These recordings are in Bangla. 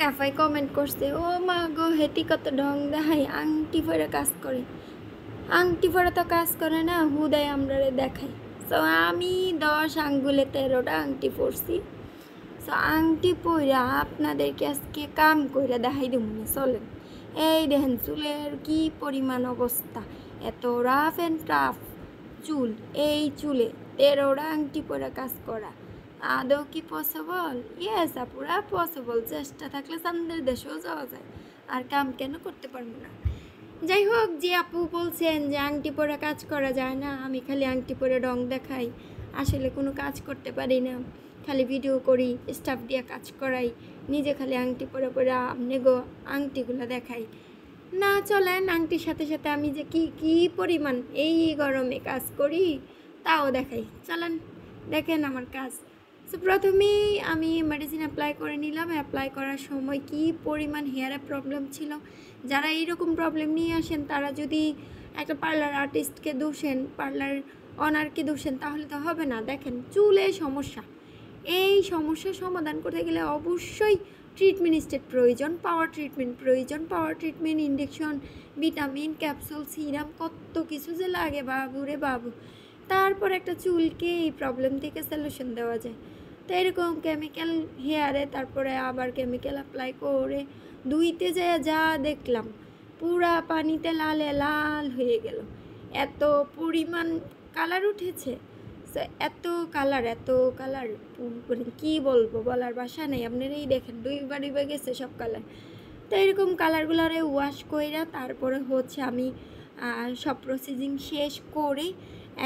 আফাই কমেন্ট করছে, ও মা গো হেটি কত ঢং দেখাই, আংটি পরে কাজ করে। আংটি পরে তো কাজ করে না, হুদায় আমরা দেখাই। সো আমি 10 আঙ্গুলে 13টা আংটি পরছি। সো আংটি পইরা আপনাদেরকে আজকে কাম কইরা দেখাই দেবো না, চলেন। এই দেখেন চুলের কি পরিমাণ অবস্থা, এত রাফ অ্যান্ড টাফ চুল। এই চুলে 13টা আংটি পরে কাজ করা আদৌ কি পসিবল? ইয়েস আপুরা, পসিবল। চেষ্টা থাকলে চান্দের দেশেও যাওয়া যায়, আর কাম কেন করতে পারবো না? যাই হোক, যে আপু বলছেন যে আংটি পরে কাজ করা যায় না, আমি খালি আংটি পরে ঢং দেখাই, আসলে কোনো কাজ করতে পারি না, খালি ভিডিও করি, স্টাফ দিয়ে কাজ করাই, নিজে খালি আংটি পরে পরে আপনি গো আংটিগুলো দেখাই না। চলেন, আংটির সাথে সাথে আমি যে কি পরিমাণ এই গরমে কাজ করি তাও দেখাই। চলেন দেখেন আমার কাজ। সো প্রথমেই আমি মেডিসিন অ্যাপ্লাই করে নিলাম। অ্যাপ্লাই করার সময় কি পরিমাণ হেয়ারে প্রবলেম ছিল, যারা এইরকম প্রবলেম নিয়ে আসেন তারা যদি একটা পার্লার আর্টিস্টকে দোষেন, পার্লার অনারকে দোষেন, তাহলে তো হবে না। দেখেন চুলে সমস্যা, এই সমস্যার সমাধান করতে গেলে অবশ্যই ট্রিটমেন্ট স্টেট প্রয়োজন, পাওয়ার ট্রিটমেন্ট প্রয়োজন, power treatment, injection, vitamin, capsule, serum, কত কিছু যে লাগে বাবু রে বাবু। তারপর একটা চুলকে এই প্রবলেম থেকে সলিউশন দেওয়া যায়। তো এরকম কেমিক্যাল হেয়ারে তারপরে আবার কেমিক্যাল অ্যাপ্লাই করে ধুইতে যেয়ে যা দেখলাম, পুরা পানিতে লালে লাল হয়ে গেল, এত পরিমাণ কালার উঠেছে। এত কালার মানে কী বলবো, বলার ভাষা নেই। আপনারাই দেখেন ডুইবা গেছে সব কালার। তো এরকম কালারগুলোরে ওয়াশ কইরা তারপরে হচ্ছে আমি সব প্রসেসিং শেষ করে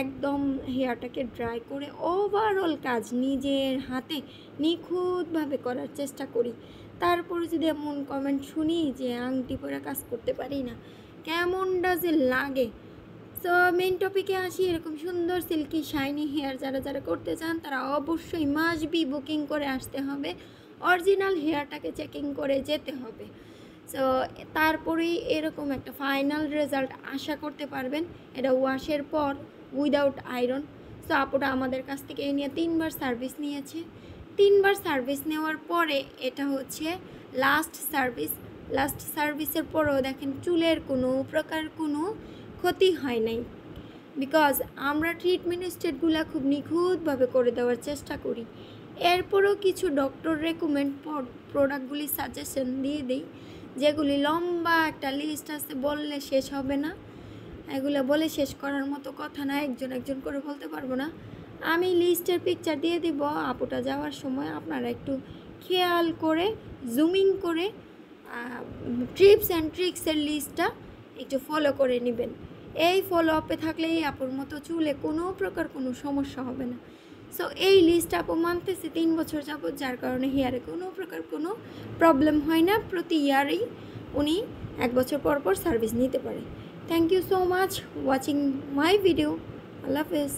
একদম হেয়ারটাকে ড্রাই করে ওভারঅল কাজ নিজের হাতে নিখুঁতভাবে করার চেষ্টা করি। তারপরে যদি এমন কমেন্ট শুনি যে আংটি পরে কাজ করতে পারি না, কেমনটা যে লাগে। সো মেন টপিকে আসি। এরকম সুন্দর সিল্কি শাইনি হেয়ার যারা করতে চান তারা অবশ্যই মাস্ট বি বুকিং করে আসতে হবে, অরিজিনাল হেয়ারটাকে চেকিং করে যেতে হবে। সো তারপরেই এরকম একটা ফাইনাল রেজাল্ট আশা করতে পারবেন, এটা ওয়াশের পর উইদাউট আয়রন। সো আপুটা আমাদের কাছ থেকে এই নিয়ে 3বার সার্ভিস নিয়েছে। 3বার সার্ভিস নেওয়ার পরে এটা হচ্ছে লাস্ট সার্ভিসের পরেও দেখেন চুলের কোনো প্রকার কোনো ক্ষতি হয় নাই, বিকজ আমরা ট্রিটমেন্ট স্টেটগুলো খুব নিখুঁতভাবে করে দেওয়ার চেষ্টা করি। এরপরও কিছু ডক্টর রেকমেন্ড প্রোডাক্টগুলি সাজেশন দিয়ে দিই, যেগুলি লম্বা একটা লিস্ট আছে, বললে শেষ হবে না। এগুলো বলে শেষ করার মতো কথা না, একজন করে বলতে পারবো না। আমি লিস্টের পিকচার দিয়ে দিব, আপুটা যাওয়ার সময় আপনারা একটু খেয়াল করে জুমিং করে টিপস অ্যান্ড ট্রিক্সের লিস্টটা একটু ফলো করে নেবেন। এই ফলো আপে থাকলেই আপুর মতো চুলে কোনো প্রকার কোনো সমস্যা হবে না। সো এই লিস্ট আপু মানতেছে 3 বছর যাবত, যার কারণে হেয়ারে কোনো প্রকার কোনো প্রবলেম হয় না। প্রতি ইয়ারেই উনি 1 বছর পর সার্ভিস নিতে পারে। Thank you so much watching my video. আল্লাহ হাফেজ।